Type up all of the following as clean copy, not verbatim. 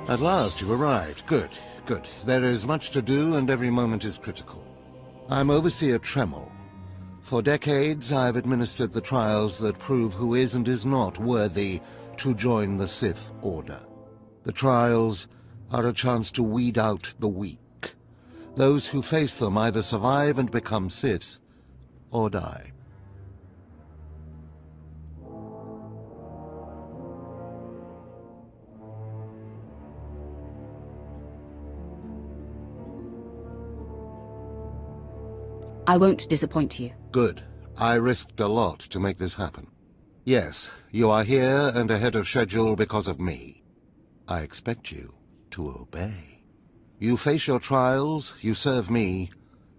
At last you've arrived. Good, good. There is much to do and every moment is critical. I'm Overseer Tremel. For decades I've administered the trials that prove who is and is not worthy to join the Sith Order. The trials are a chance to weed out the weak. Those who face them either survive and become Sith, or die. I won't disappoint you. Good. I risked a lot to make this happen. Yes, you are here and ahead of schedule because of me. I expect you to obey. You face your trials, you serve me,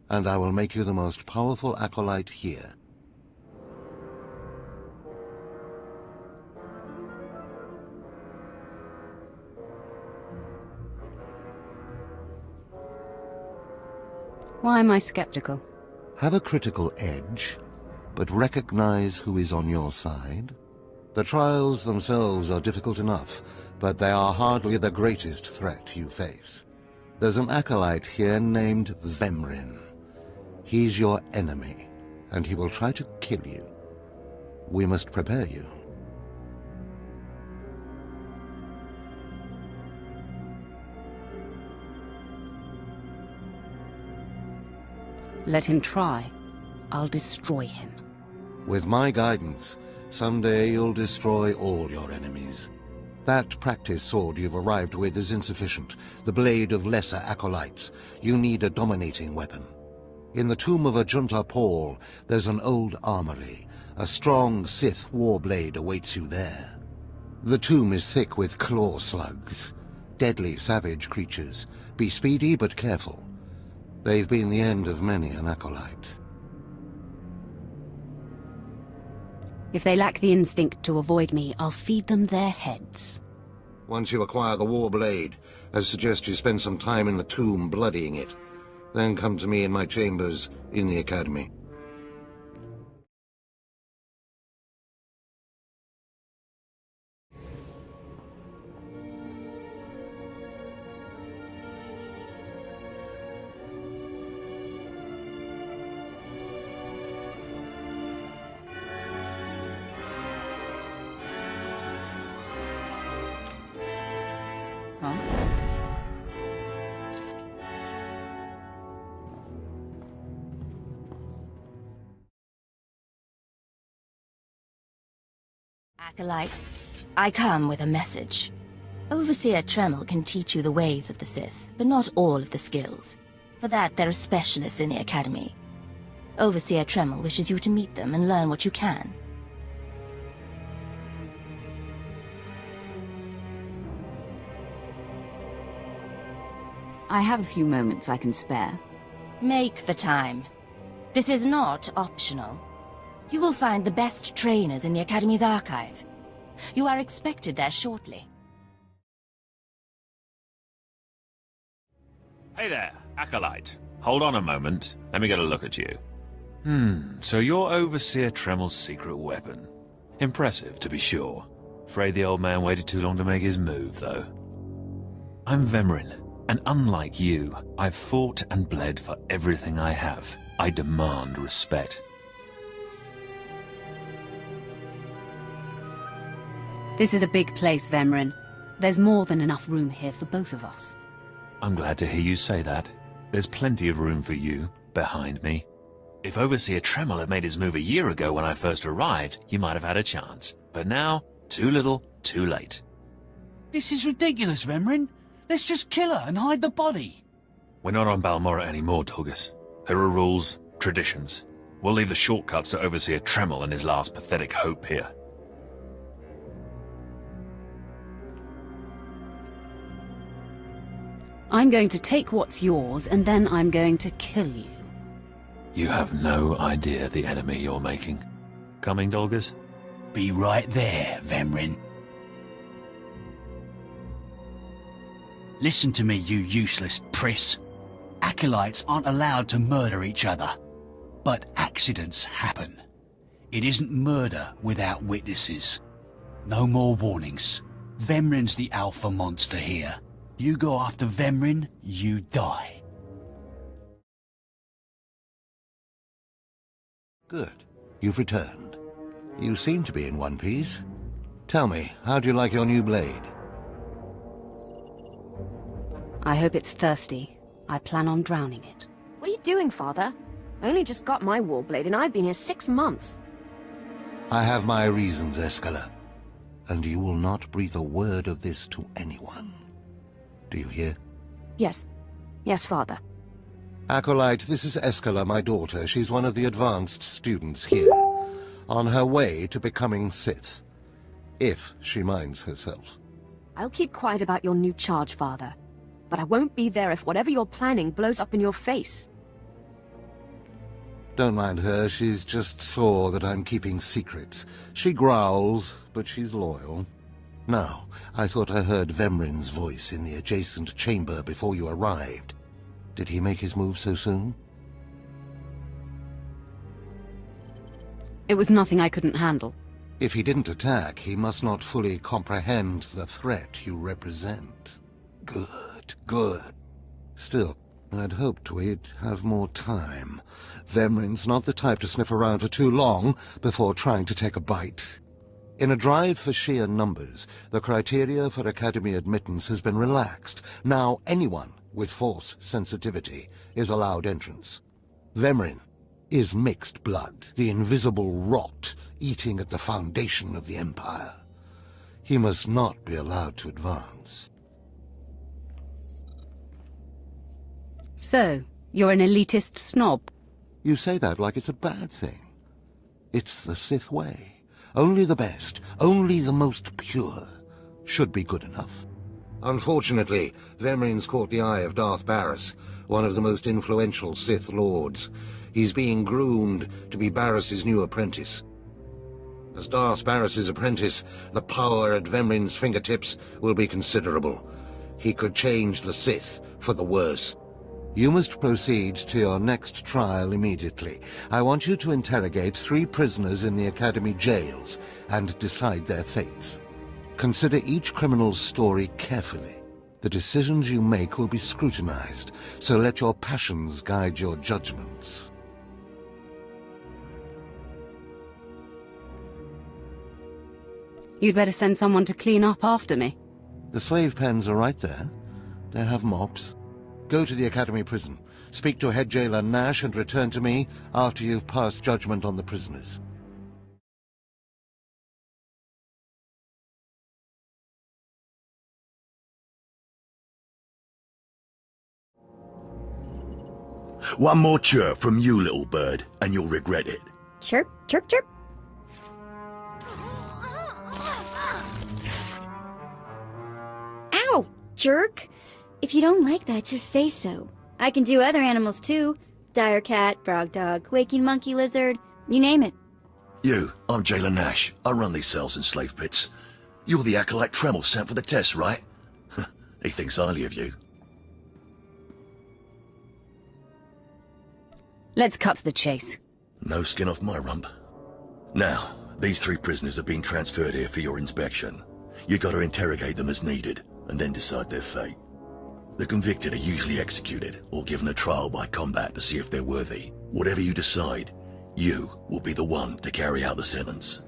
and I will make you the most powerful acolyte here. Why am I skeptical? Have a critical edge, but recognize who is on your side. The trials themselves are difficult enough, but they are hardly the greatest threat you face. There's an acolyte here named Vemrin. He's your enemy, and he will try to kill you. We must prepare you. Let him try. I'll destroy him. With my guidance, someday you'll destroy all your enemies. That practice sword you've arrived with is insufficient. The blade of lesser acolytes. You need a dominating weapon. In the tomb of Ajunta Paul, there's an old armory. A strong Sith warblade awaits you there. The tomb is thick with claw slugs. Deadly savage creatures. Be speedy but careful. They've been the end of many an acolyte. If they lack the instinct to avoid me, I'll feed them their heads. Once you acquire the warblade, I suggest you spend some time in the tomb bloodying it. Then come to me in my chambers in the academy. Huh? Acolyte, I come with a message. Overseer Tremel can teach you the ways of the Sith, but not all of the skills. For that, there are specialists in the Academy. Overseer Tremel wishes you to meet them and learn what you can. I have a few moments I can spare. Make the time. This is not optional. You will find the best trainers in the Academy's archive. You are expected there shortly. Hey there, Acolyte. Hold on a moment. Let me get a look at you. So you're Overseer Tremel's secret weapon. Impressive, to be sure. Afraid the old man waited too long to make his move, though. I'm Vemrin, and unlike you, I've fought and bled for everything I have. I demand respect. This is a big place, Vemrin. There's more than enough room here for both of us. I'm glad to hear you say that. There's plenty of room for you, behind me. If Overseer Tremel had made his move a year ago when I first arrived, you might have had a chance. But now, too little, too late. This is ridiculous, Vemrin. Let's just kill her and hide the body. We're not on Balmorra anymore, Dolgus. There are rules, traditions. We'll leave the shortcuts to Overseer Tremel and his last pathetic hope here. I'm going to take what's yours, and then I'm going to kill you. You have no idea the enemy you're making. Coming, Dolgus? Be right there, Vemrin. Listen to me, you useless priss. Acolytes aren't allowed to murder each other. But accidents happen. It isn't murder without witnesses. No more warnings. Vemrin's the alpha monster here. You go after Vemrin, you die. Good. You've returned. You seem to be in one piece. Tell me, how do you like your new blade? I hope it's thirsty. I plan on drowning it. What are you doing, Father? I only just got my warblade and I've been here 6 months. I have my reasons, Escala. And you will not breathe a word of this to anyone. Do you hear? Yes. Yes, Father. Acolyte, this is Escala, my daughter. She's one of the advanced students here. On her way to becoming Sith. If she minds herself. I'll keep quiet about your new charge, Father. But I won't be there if whatever you're planning blows up in your face. Don't mind her, she's just sore that I'm keeping secrets. She growls, but she's loyal. Now, I thought I heard Vemrin's voice in the adjacent chamber before you arrived. Did he make his move so soon? It was nothing I couldn't handle. If he didn't attack, he must not fully comprehend the threat you represent. Good, good. Still, I'd hoped we'd have more time. Vemrin's not the type to sniff around for too long before trying to take a bite. In a drive for sheer numbers, the criteria for Academy admittance has been relaxed. Now anyone with Force sensitivity is allowed entrance. Vemrin is mixed blood, the invisible rot eating at the foundation of the Empire. He must not be allowed to advance. So, you're an elitist snob? You say that like it's a bad thing. It's the Sith way. Only the best, only the most pure, should be good enough. Unfortunately, Vemrin's caught the eye of Darth Barris, one of the most influential Sith Lords. He's being groomed to be Barris's new apprentice. As Darth Barris's apprentice, the power at Vemrin's fingertips will be considerable. He could change the Sith for the worse. You must proceed to your next trial immediately. I want you to interrogate 3 prisoners in the Academy jails and decide their fates. Consider each criminal's story carefully. The decisions you make will be scrutinized, so let your passions guide your judgments. You'd better send someone to clean up after me. The slave pens are right there. They have mops. Go to the Academy prison. Speak to head jailer Nash and return to me after you've passed judgment on the prisoners. One more chirp from you, little bird, and you'll regret it. Chirp, chirp, chirp. Ow, jerk! If you don't like that, just say so. I can do other animals too. Dire cat, frog dog, quaking monkey lizard, you name it. You, I'm Jailer Nash. I run these cells and slave pits. You're the acolyte Tremel sent for the test, right? He thinks highly of you. Let's cut to the chase. No skin off my rump. Now, these 3 prisoners have been transferred here for your inspection. You gotta interrogate them as needed, and then decide their fate. The convicted are usually executed, or given a trial by combat to see if they're worthy. Whatever you decide, you will be the one to carry out the sentence.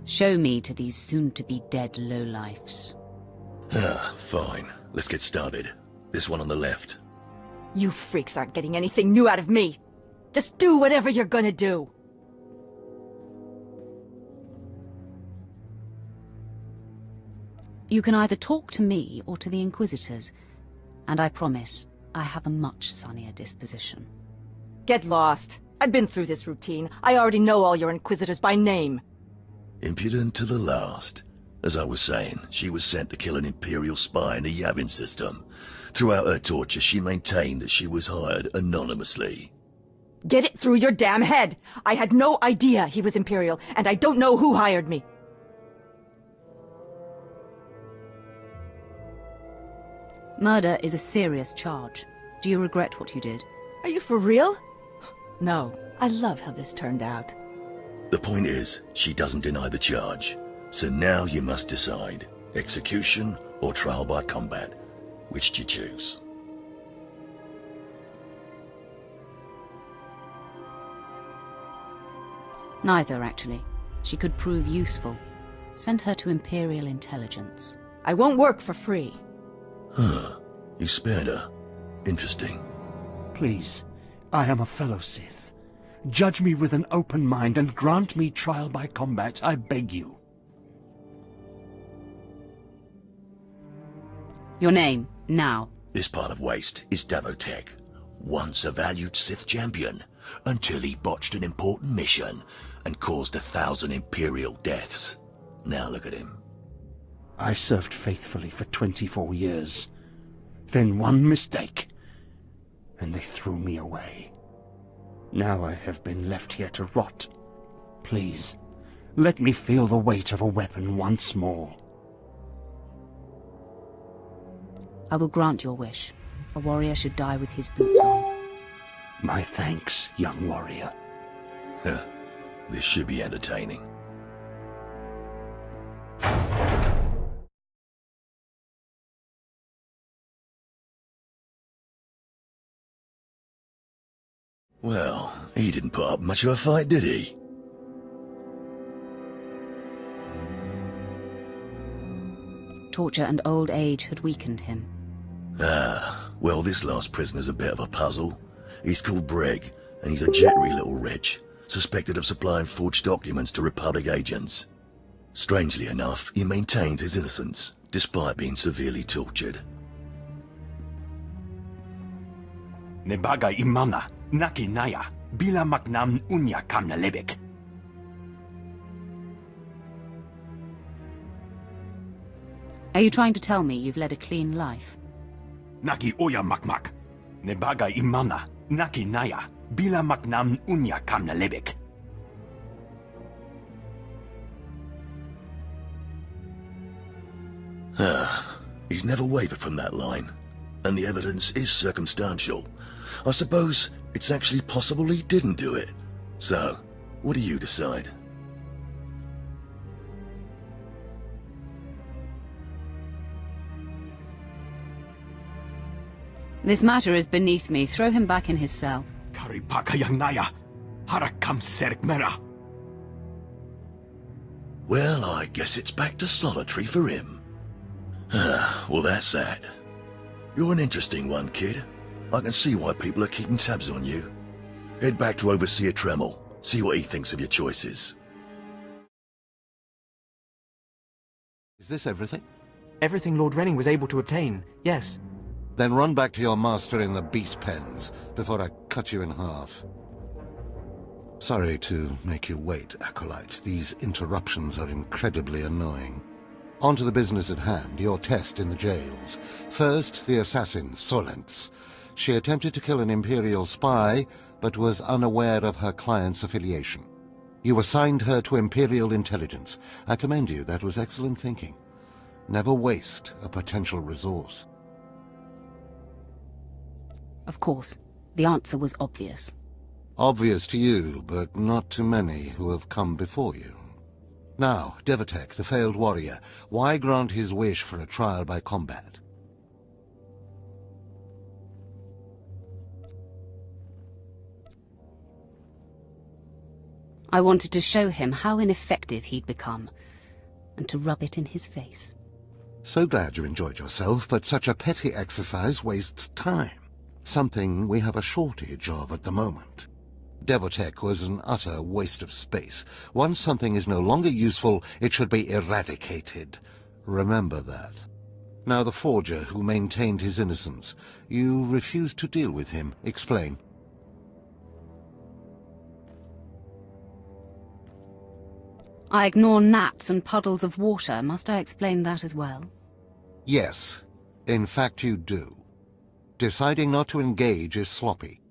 Show me to these soon-to-be-dead lowlifes. Fine. Let's get started. This one on the left. You freaks aren't getting anything new out of me. Just do whatever you're gonna do. You can either talk to me or to the Inquisitors, and I promise I have a much sunnier disposition. Get lost. I've been through this routine. I already know all your Inquisitors by name. Impudent to the last. As I was saying, she was sent to kill an Imperial spy in the Yavin system. Throughout her torture, she maintained that she was hired anonymously. Get it through your damn head! I had no idea he was Imperial, and I don't know who hired me. Murder is a serious charge. Do you regret what you did? Are you for real? No. I love how this turned out. The point is, she doesn't deny the charge. So now you must decide. Execution or trial by combat? Which do you choose? Neither, actually. She could prove useful. Send her to Imperial Intelligence. I won't work for free. Huh. You spared her. Interesting. Please, I am a fellow Sith. Judge me with an open mind and grant me trial by combat, I beg you. Your name, now. This part of Waste is Davotech, once a valued Sith champion, until he botched an important mission and caused 1,000 Imperial deaths. Now look at him. I served faithfully for 24 years. Then one mistake, and they threw me away. Now I have been left here to rot. Please, let me feel the weight of a weapon once more. I will grant your wish. A warrior should die with his boots on. My thanks, young warrior. This should be entertaining. Well, he didn't put up much of a fight, did he? Torture and old age had weakened him. Well, this last prisoner's a bit of a puzzle. He's called Breg, and he's a jittery little wretch, suspected of supplying forged documents to Republic agents. Strangely enough, he maintains his innocence, despite being severely tortured. Nebaga imana, naki naya, bila maknam unya kamna lebek. Are you trying to tell me you've led a clean life? Naki oya makmak. Nebaga imana, naki naya, bila maknam unya kamna lebek. He's never wavered from that line, and the evidence is circumstantial. I suppose it's actually possible he didn't do it. So, what do you decide? This matter is beneath me. Throw him back in his cell. Karipaka yang naya, harakam serk mera. Well, I guess it's back to solitary for him. Well, that's that. You're an interesting one, kid. I can see why people are keeping tabs on you. Head back to Overseer Tremel. See what he thinks of your choices. Is this everything? Everything Lord Renning was able to obtain, yes. Then run back to your master in the beast pens before I cut you in half. Sorry to make you wait, Acolyte. These interruptions are incredibly annoying. On to the business at hand, your test in the jails. First, the assassin, Solentz. She attempted to kill an Imperial spy, but was unaware of her client's affiliation. You assigned her to Imperial Intelligence. I commend you, that was excellent thinking. Never waste a potential resource. Of course. The answer was obvious. Obvious to you, but not to many who have come before you. Now, Davotech, the failed warrior, why grant his wish for a trial by combat? I wanted to show him how ineffective he'd become, and to rub it in his face. So glad you enjoyed yourself, but such a petty exercise wastes time. Something we have a shortage of at the moment. Davotech was an utter waste of space. Once something is no longer useful, it should be eradicated. Remember that. Now the forger who maintained his innocence. You refused to deal with him. Explain. I ignore gnats and puddles of water. Must I explain that as well? Yes. In fact, you do. Deciding not to engage is sloppy.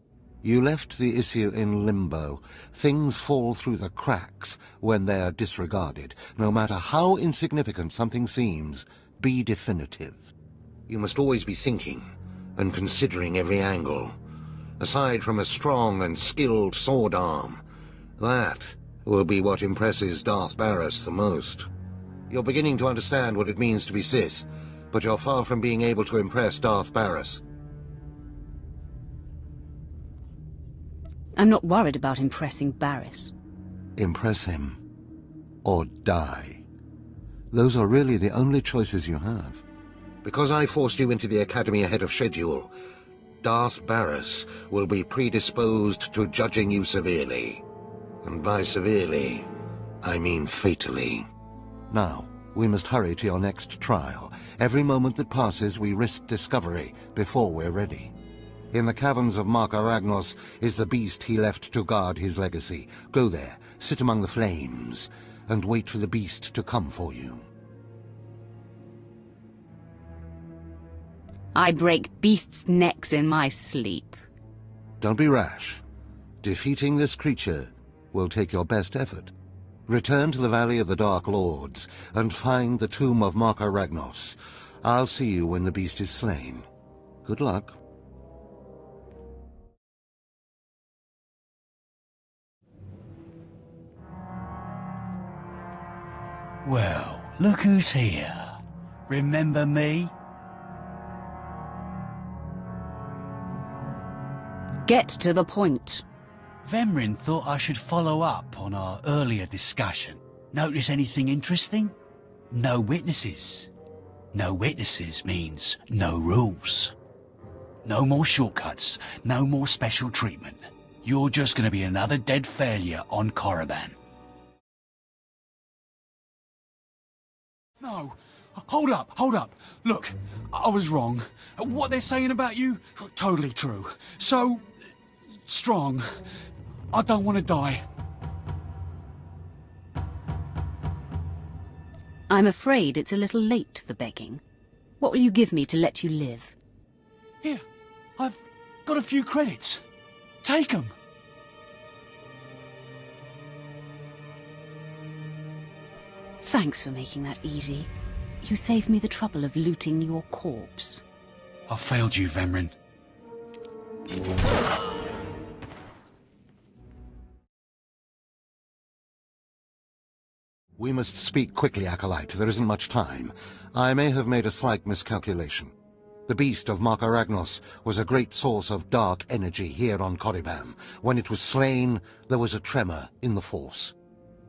You left the issue in limbo. Things fall through the cracks when they are disregarded. No matter how insignificant something seems, be definitive. You must always be thinking and considering every angle. Aside from a strong and skilled sword arm, that will be what impresses Darth Barris the most. You're beginning to understand what it means to be Sith, but you're far from being able to impress Darth Barris. I'm not worried about impressing Barris. Impress him, or die. Those are really the only choices you have. Because I forced you into the Academy ahead of schedule, Darth Barris will be predisposed to judging you severely. And by severely, I mean fatally. Now, we must hurry to your next trial. Every moment that passes, we risk discovery before we're ready. In the caverns of Mark Aragnos is the beast he left to guard his legacy. Go there, sit among the flames, and wait for the beast to come for you. I break beasts' necks in my sleep. Don't be rash. Defeating this creature will take your best effort. Return to the Valley of the Dark Lords and find the tomb of Mark Aragnos. I'll see you when the beast is slain. Good luck. Well, look who's here. Remember me? Get to the point. Vemrin thought I should follow up on our earlier discussion. Notice anything interesting? No witnesses. No witnesses means no rules. No more shortcuts, no more special treatment. You're just gonna be another dead failure on Korriban. No, hold up. Look, I was wrong. What they're saying about you, totally true. So, strong. I don't want to die. I'm afraid it's a little late for begging. What will you give me to let you live? Here, I've got a few credits. Take them. Thanks for making that easy. You saved me the trouble of looting your corpse. I failed you, Vemrin. We must speak quickly, Acolyte. There isn't much time. I may have made a slight miscalculation. The beast of Mark Aragnos was a great source of dark energy here on Korriban. When it was slain, there was a tremor in the Force.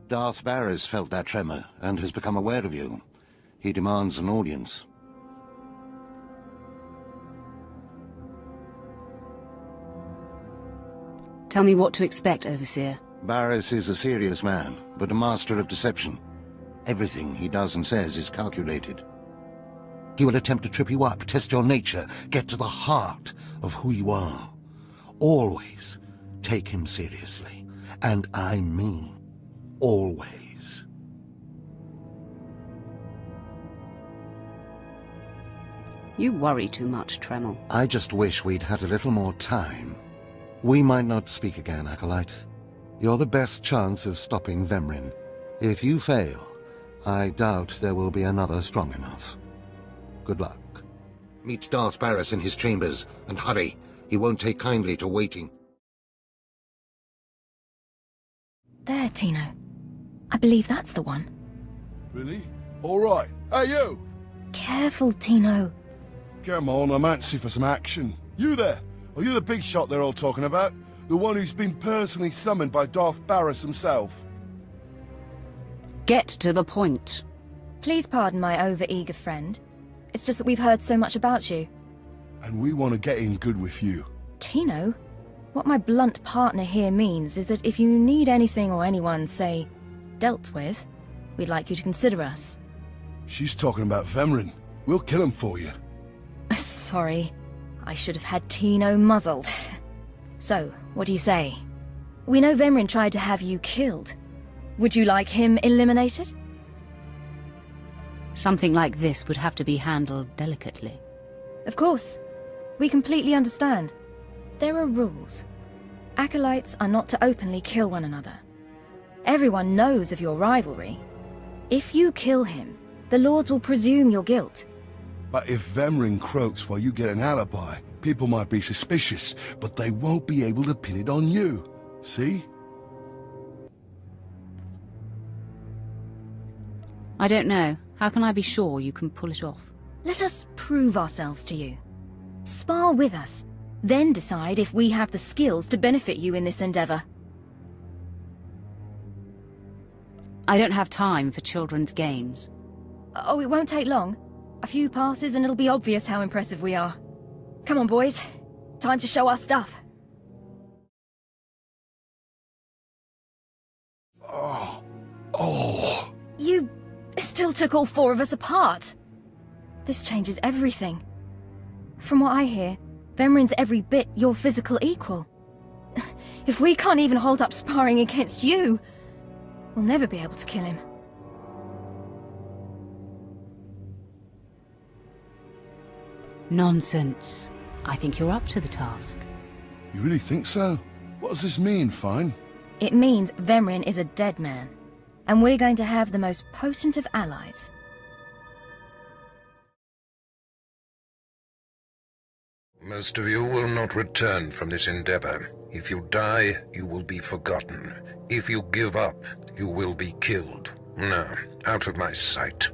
Darth Barris felt that tremor and has become aware of you. He demands an audience. Tell me what to expect, Overseer. Barris is a serious man, but a master of deception. Everything he does and says is calculated. He will attempt to trip you up, test your nature, get to the heart of who you are. Always take him seriously. And I mean always. You worry too much, Tremel. I just wish we'd had a little more time. We might not speak again, Acolyte. You're the best chance of stopping Vemrin. If you fail, I doubt there will be another strong enough. Good luck. Meet Darth Barris in his chambers, and hurry. He won't take kindly to waiting. There, Tino. I believe that's the one. Really? All right. Hey, you! Careful, Tino. Come on, I'm antsy for some action. You there? Are you the big shot they're all talking about? The one who's been personally summoned by Darth Barris himself? Get to the point. Please pardon my over-eager friend. It's just that we've heard so much about you. And we want to get in good with you. Tino? What my blunt partner here means is that if you need anything or anyone, say, dealt with, we'd like you to consider us. She's talking about Vemrin. We'll kill him for you. Sorry. I should have had Tino muzzled. So, what do you say? We know Vemrin tried to have you killed. Would you like him eliminated? Something like this would have to be handled delicately. Of course. We completely understand. There are rules. Acolytes are not to openly kill one another. Everyone knows of your rivalry. If you kill him, the Lords will presume your guilt. But if Vemrin croaks while you get an alibi, people might be suspicious, but they won't be able to pin it on you. See? I don't know. How can I be sure you can pull it off? Let us prove ourselves to you. Spar with us, then decide if we have the skills to benefit you in this endeavor. I don't have time for children's games. Oh, it won't take long. A few passes and it'll be obvious how impressive we are. Come on, boys. Time to show our stuff. Oh. You still took all 4 of us apart. This changes everything. From what I hear, Vemrin's every bit your physical equal. If we can't even hold up sparring against you, we'll never be able to kill him. Nonsense. I think you're up to the task. You really think so? What does this mean, Fine? It means Vemrin is a dead man, and we're going to have the most potent of allies. Most of you will not return from this endeavor. If you die, you will be forgotten. If you give up, you will be killed. No, out of my sight.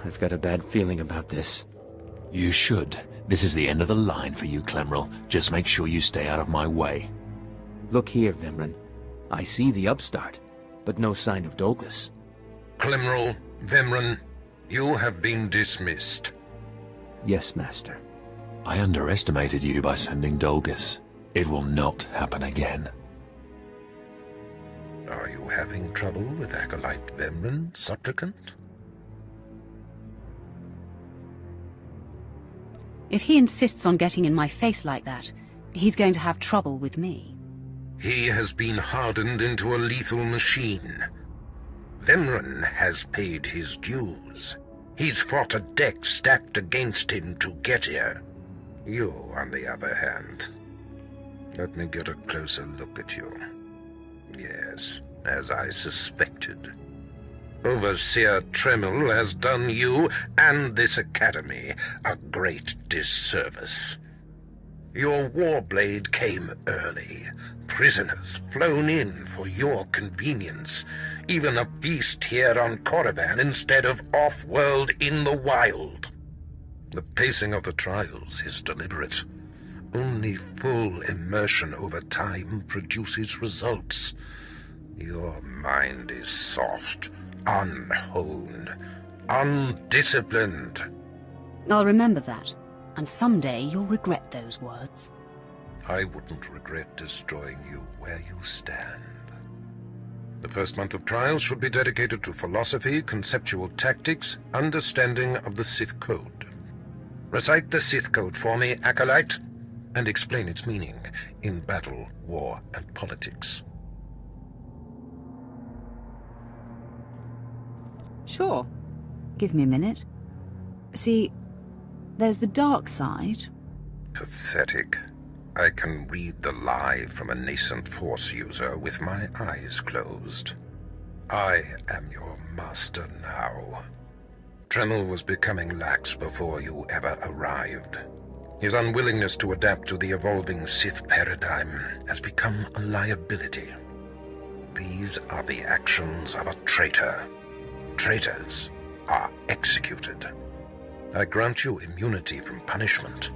I've got a bad feeling about this. You should. This is the end of the line for you, Clemrel. Just make sure you stay out of my way. Look here, Vemrin. I see the upstart, but no sign of Douglas. Clemrel, Vemrin, you have been dismissed. Yes, Master. I underestimated you by sending Dolgus. It will not happen again. Are you having trouble with Acolyte Vemrin, Supplicant? If he insists on getting in my face like that, he's going to have trouble with me. He has been hardened into a lethal machine. Vemrin has paid his dues. He's fought a deck stacked against him to get here. You, on the other hand, let me get a closer look at you. Yes, as I suspected. Overseer Tremel has done you and this academy a great disservice. Your warblade came early. Prisoners flown in for your convenience. Even a beast here on Korriban instead of off-world in the wild. The pacing of the trials is deliberate. Only full immersion over time produces results. Your mind is soft, unhoned, undisciplined. I'll remember that, and someday you'll regret those words. I wouldn't regret destroying you where you stand. The first month of trials should be dedicated to philosophy, conceptual tactics, understanding of the Sith Code. Recite the Sith Code for me, Acolyte, and explain its meaning in battle, war, and politics. Sure. Give me a minute. See, there's the dark side. Pathetic. I can read the lie from a nascent Force user with my eyes closed. I am your master now. Tremel was becoming lax before you ever arrived. His unwillingness to adapt to the evolving Sith paradigm has become a liability. These are the actions of a traitor. Traitors are executed. I grant you immunity from punishment.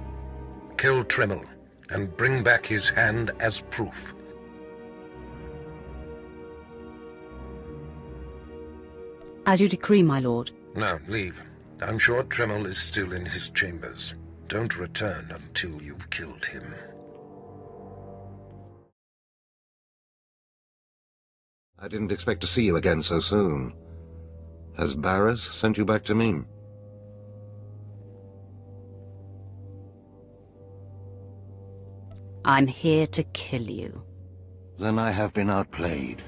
Kill Tremel and bring back his hand as proof. As you decree, my lord. Now, leave. I'm sure Tremel is still in his chambers. Don't return until you've killed him. I didn't expect to see you again so soon. Has Barras sent you back to me? I'm here to kill you. Then I have been outplayed.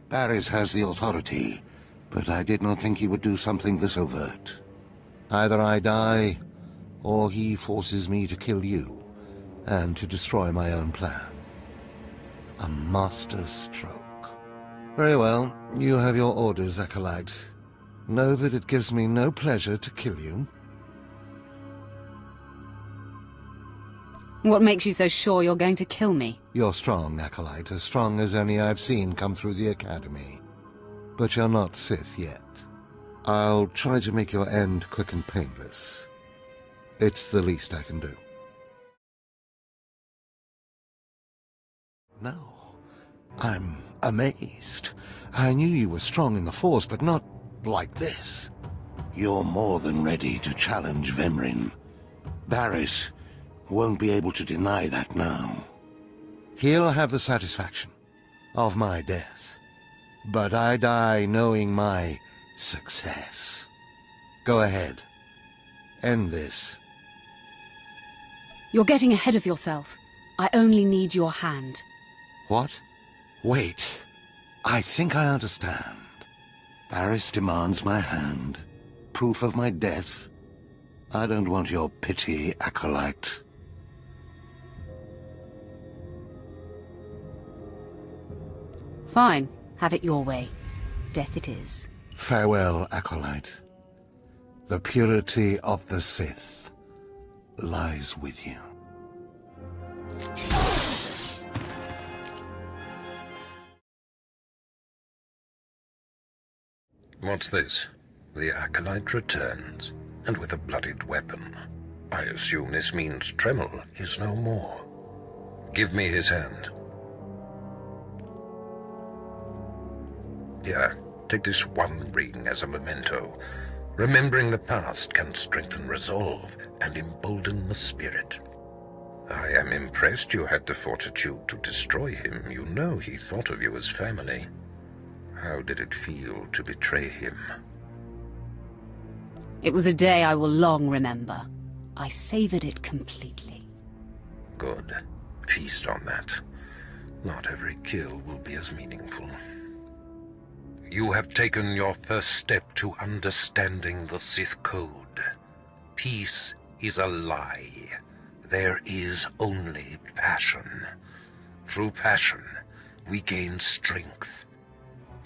Barras has the authority, but I did not think he would do something this overt. Either I die, or he forces me to kill you, and to destroy my own plan. A master stroke. Very well, you have your orders, Acolyte. Know that it gives me no pleasure to kill you. What makes you so sure you're going to kill me? You're strong, Acolyte, as strong as any I've seen come through the Academy. but you're not Sith yet. I'll try to make your end quick and painless. It's the least I can do. No, I'm amazed. I knew you were strong in the Force, but not like this. You're more than ready to challenge Vemrin. Barriss won't be able to deny that now. He'll have the satisfaction of my death, but I die knowing my success. Go ahead. End this. You're getting ahead of yourself. I only need your hand. What? Wait. I think I understand. Barriss demands my hand. Proof of my death. I don't want your pity, Acolyte. Fine. Have it your way. Death it is. Farewell, Acolyte. The purity of the Sith lies with you. What's this? The Acolyte returns, and with a bloodied weapon. I assume this means Tremel is no more. Give me his hand. Here, take this one ring as a memento. Remembering the past can strengthen resolve and embolden the spirit. I am impressed you had the fortitude to destroy him. You know he thought of you as family. How did it feel to betray him? It was a day I will long remember. I savored it completely. Good. Feast on that. Not every kill will be as meaningful. You have taken your first step to understanding the Sith Code. Peace is a lie. There is only passion. Through passion, we gain strength.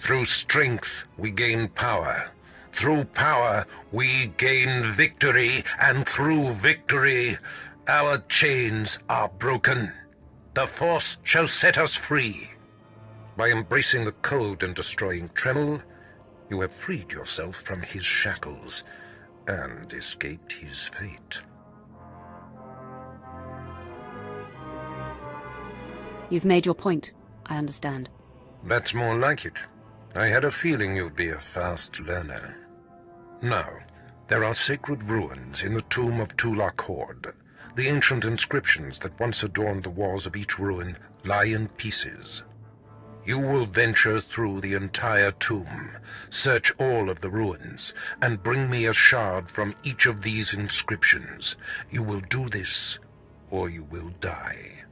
Through strength, we gain power. Through power, we gain victory. And through victory, our chains are broken. The Force shall set us free. By embracing the Code and destroying Tremel, you have freed yourself from his shackles and escaped his fate. You've made your point. I understand. That's more like it. I had a feeling you'd be a fast learner. Now, there are sacred ruins in the tomb of Tulak Horde. The ancient inscriptions that once adorned the walls of each ruin lie in pieces. You will venture through the entire tomb, search all of the ruins, and bring me a shard from each of these inscriptions. You will do this, or you will die.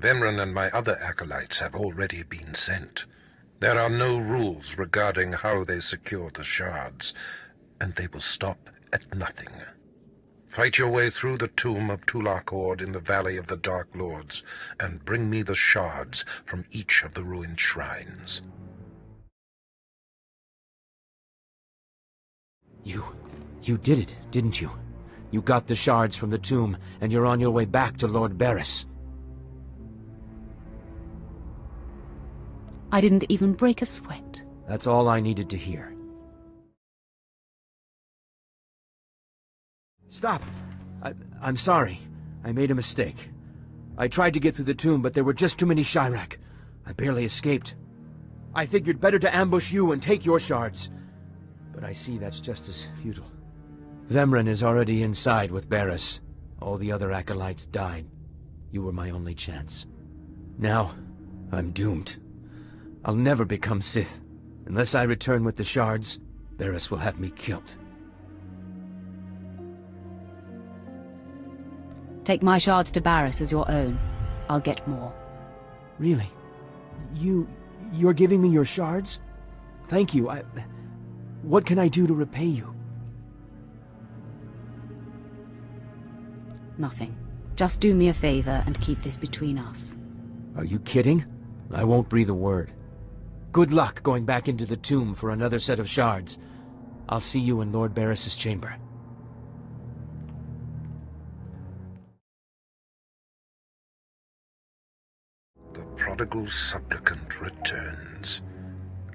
Vemrin and my other acolytes have already been sent. There are no rules regarding how they secure the shards, and they will stop at nothing. Fight your way through the tomb of Tulak Horde in the Valley of the Dark Lords, and bring me the shards from each of the ruined shrines. You did it, didn't you? You got the shards from the tomb, and you're on your way back to Lord Barriss. I didn't even break a sweat. That's all I needed to hear. Stop! I'm sorry. I made a mistake. I tried to get through the tomb, but there were just too many Chirac. I barely escaped. I figured better to ambush you and take your shards. But I see that's just as futile. Vemrin is already inside with Barriss. All the other acolytes died. You were my only chance. Now, I'm doomed. I'll never become Sith. Unless I return with the shards, Barriss will have me killed. Take my shards to Barriss as your own. I'll get more. Really? You're giving me your shards? Thank you. What can I do to repay you? Nothing. Just do me a favor and keep this between us. Are you kidding? I won't breathe a word. Good luck going back into the tomb for another set of shards. I'll see you in Lord Barriss's chamber. The prodigal supplicant returns.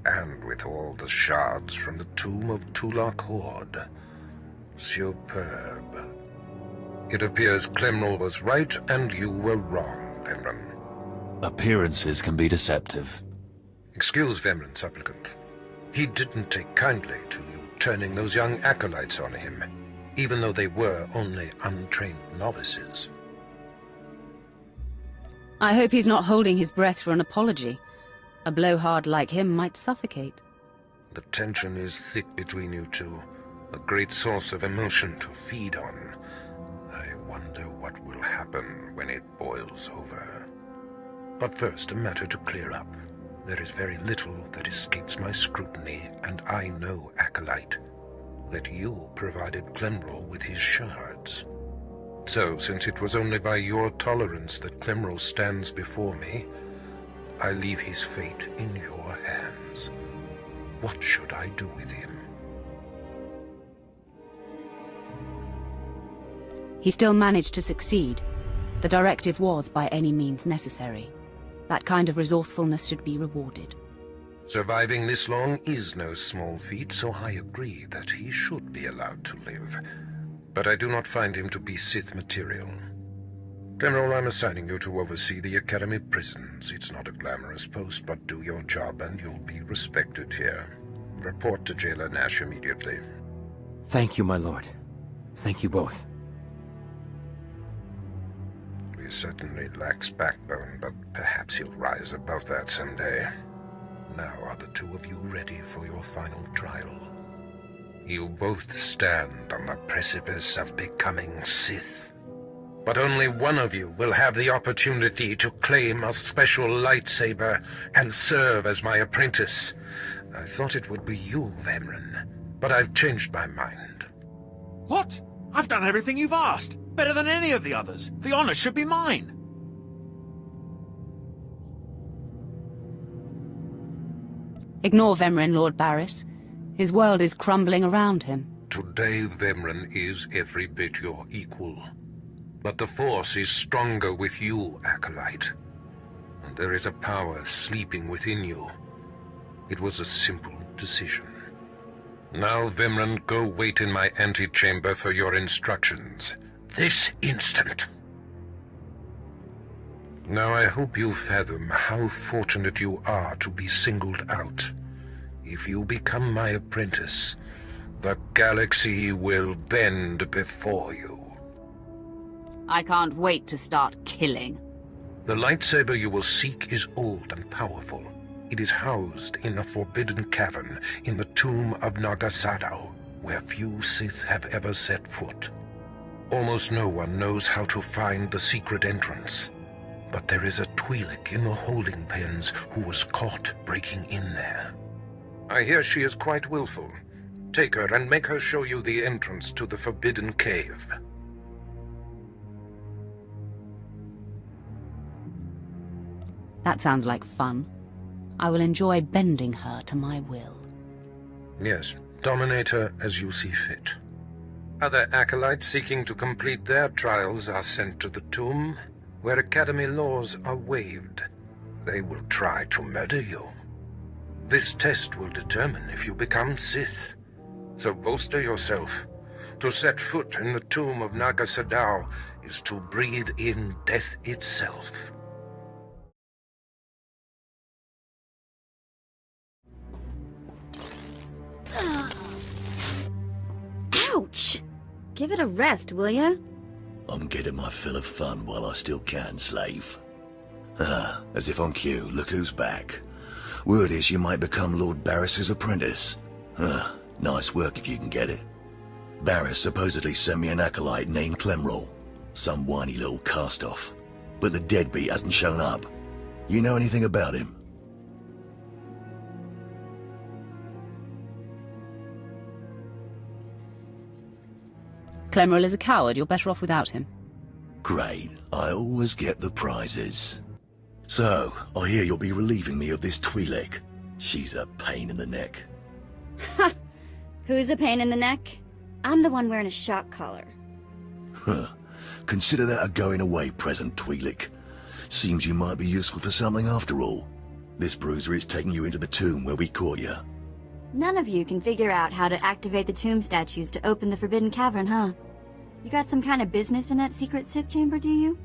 And with all the shards from the tomb of Tulak Horde. Superb. It appears Clemrel was right and you were wrong, Vemran. Appearances can be deceptive. Excuse Vemran, supplicant. He didn't take kindly to you turning those young acolytes on him, even though they were only untrained novices. I hope he's not holding his breath for an apology. A blowhard like him might suffocate. The tension is thick between you two, a great source of emotion to feed on. I wonder what will happen when it boils over. But first, a matter to clear up. There is very little that escapes my scrutiny, and I know, Acolyte, that you provided Clemrel with his shards. So, since it was only by your tolerance that Clemrel stands before me, I leave his fate in your hands. What should I do with him? He still managed to succeed. The directive was by any means necessary. That kind of resourcefulness should be rewarded. Surviving this long is no small feat, so I agree that he should be allowed to live. But I do not find him to be Sith material. Clemrel, I'm assigning you to oversee the Academy prisons. It's not a glamorous post, but do your job and you'll be respected here. Report to Jailer Nash immediately. Thank you, my lord. Thank you both. He certainly lacks backbone, but perhaps he'll rise above that someday. Now are the two of you ready for your final trial? You both stand on the precipice of becoming Sith. But only one of you will have the opportunity to claim a special lightsaber and serve as my apprentice. I thought it would be you, Vemran, but I've changed my mind. What? I've done everything you've asked. Better than any of the others. The honor should be mine. Ignore Vemran, Lord Barris. His world is crumbling around him. Today, Vemran is every bit your equal. But the Force is stronger with you, Acolyte. And there is a power sleeping within you. It was a simple decision. Now, Vemran, go wait in my antechamber for your instructions. This instant. Now, I hope you fathom how fortunate you are to be singled out. If you become my apprentice, the galaxy will bend before you. I can't wait to start killing. The lightsaber you will seek is old and powerful. It is housed in a forbidden cavern in the tomb of Nagasadao, where few Sith have ever set foot. Almost no one knows how to find the secret entrance. But there is a Twi'lek in the holding pens who was caught breaking in there. I hear she is quite willful. Take her and make her show you the entrance to the forbidden cave. That sounds like fun. I will enjoy bending her to my will. Yes, dominate her as you see fit. Other acolytes seeking to complete their trials are sent to the tomb, where Academy laws are waived. They will try to murder you. This test will determine if you become Sith. So bolster yourself. To set foot in the tomb of Nagasadao is to breathe in death itself. Ouch! Give it a rest, will ya? I'm getting my fill of fun while I still can, slave. Ah, as if on cue, look who's back. Word is you might become Lord Barris's apprentice. Nice work if you can get it. Barris supposedly sent me an acolyte named Clemrel. Some whiny little cast-off. But the deadbeat hasn't shown up. You know anything about him? Clemrel is a coward. You're better off without him. Great. I always get the prizes. So, I hear you'll be relieving me of this Twi'lek. She's a pain in the neck. Ha! Who's a pain in the neck? I'm the one wearing a shock collar. Huh. Consider that a going-away present, Twi'lek. Seems you might be useful for something after all. This bruiser is taking you into the tomb where we caught you. None of you can figure out how to activate the tomb statues to open the Forbidden Cavern, huh? You got some kind of business in that secret Sith chamber, do you?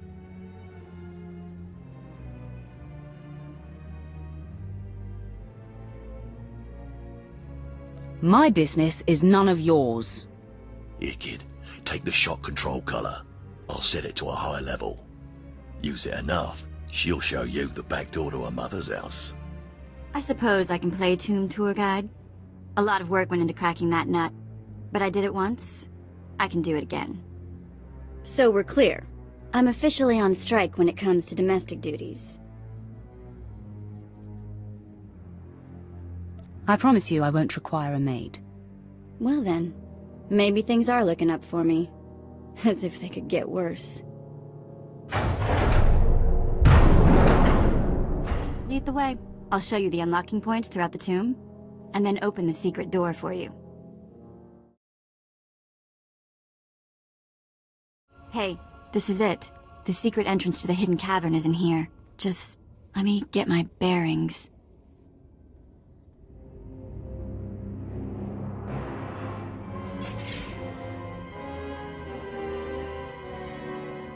My business is none of yours. Here, kid. Take the shot control collar. I'll set it to a high level. Use it enough, she'll show you the back door to her mother's house. I suppose I can play tomb tour guide. A lot of work went into cracking that nut. But I did it once. I can do it again. So we're clear. I'm officially on strike when it comes to domestic duties. I promise you I won't require a maid. Well then, maybe things are looking up for me. As if they could get worse. Lead the way. I'll show you the unlocking points throughout the tomb, and then open the secret door for you. Hey, this is it. The secret entrance to the hidden cavern is in here. Just let me get my bearings.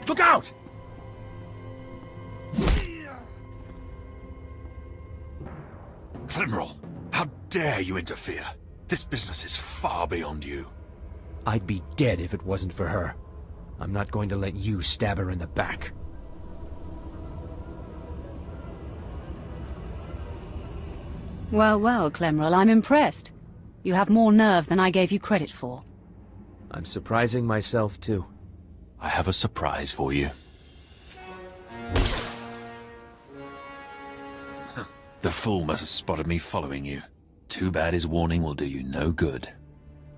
Look out! Clemrol, how dare you interfere? This business is far beyond you. I'd be dead if it wasn't for her. I'm not going to let you stab her in the back. Well, well, Clemrol, I'm impressed. You have more nerve than I gave you credit for. I'm surprising myself, too. I have a surprise for you. The fool must have spotted me following you. Too bad his warning will do you no good.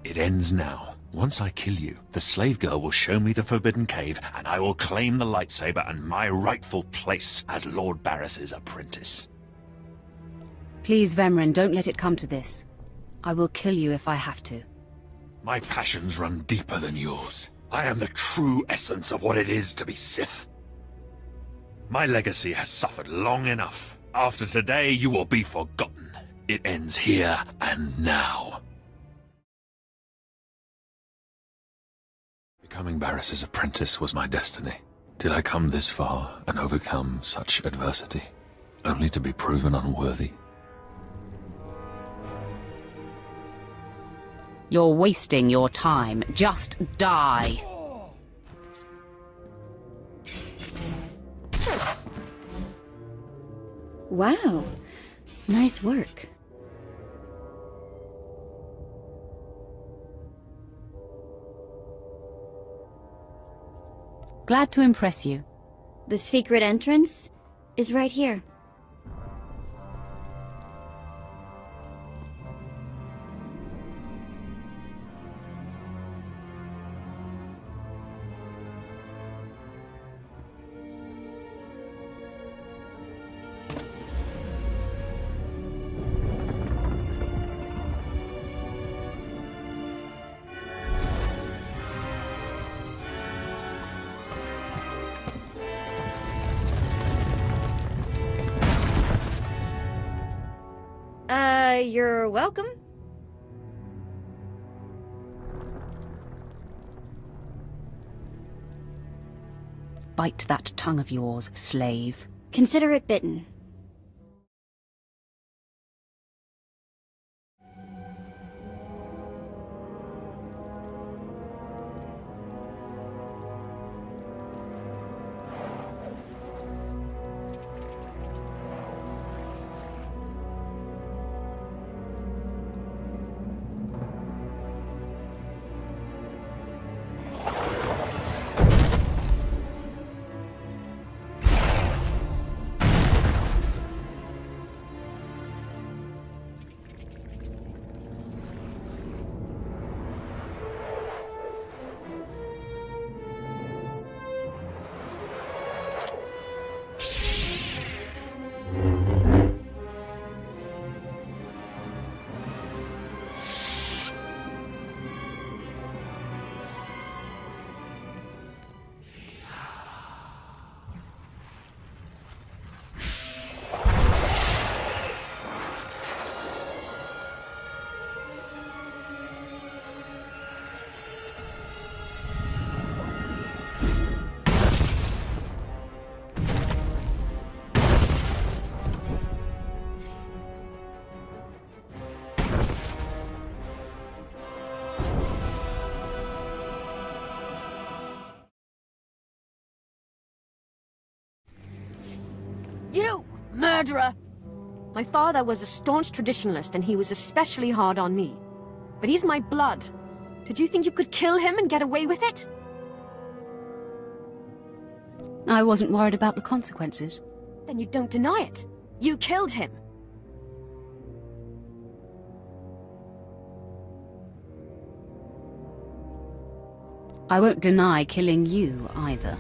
It ends now. Once I kill you, the slave girl will show me the Forbidden Cave, and I will claim the lightsaber and my rightful place as Lord Barris's apprentice. Please, Vemrin, don't let it come to this. I will kill you if I have to. My passions run deeper than yours. I am the true essence of what it is to be Sith. My legacy has suffered long enough. After today, you will be forgotten. It ends here and now. Becoming Barris's apprentice was my destiny. Did I come this far and overcome such adversity, only to be proven unworthy? You're wasting your time. Just die. Wow. Nice work. Glad to impress you. The secret entrance is right here. You're welcome. Bite that tongue of yours, slave. Consider it bitten. murderer! My father was a staunch traditionalist, and he was especially hard on me. But he's my blood. Did you think you could kill him and get away with it? I wasn't worried about the consequences. Then you don't deny it. You killed him. I won't deny killing you, either.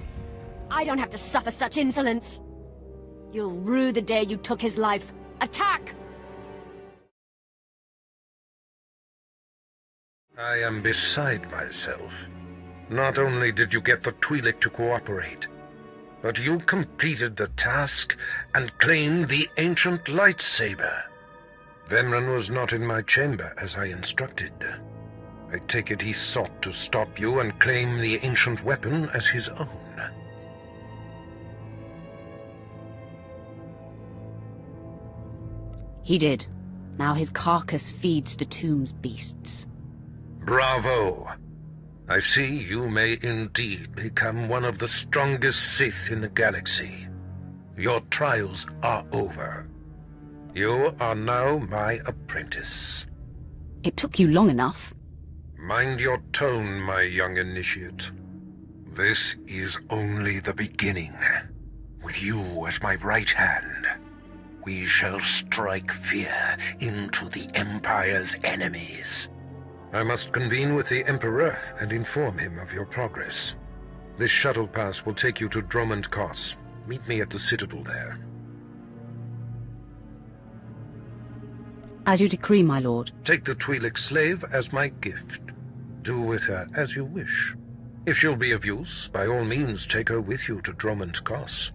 I don't have to suffer such insolence. You'll rue the day you took his life. Attack! I am beside myself. Not only did you get the Twi'lek to cooperate, but you completed the task and claimed the ancient lightsaber. Venran was not in my chamber as I instructed. I take it he sought to stop you and claim the ancient weapon as his own. He did. Now his carcass feeds the tomb's beasts. Bravo! I see you may indeed become one of the strongest Sith in the galaxy. Your trials are over. You are now my apprentice. It took you long enough. Mind your tone, my young initiate. This is only the beginning. With you as my right hand, we shall strike fear into the Empire's enemies. I must convene with the Emperor and inform him of your progress. This shuttle pass will take you to Dromund Kos. Meet me at the Citadel there. As you decree, my lord. Take the Twi'lek slave as my gift. Do with her as you wish. If she'll be of use, by all means take her with you to Dromund Kos.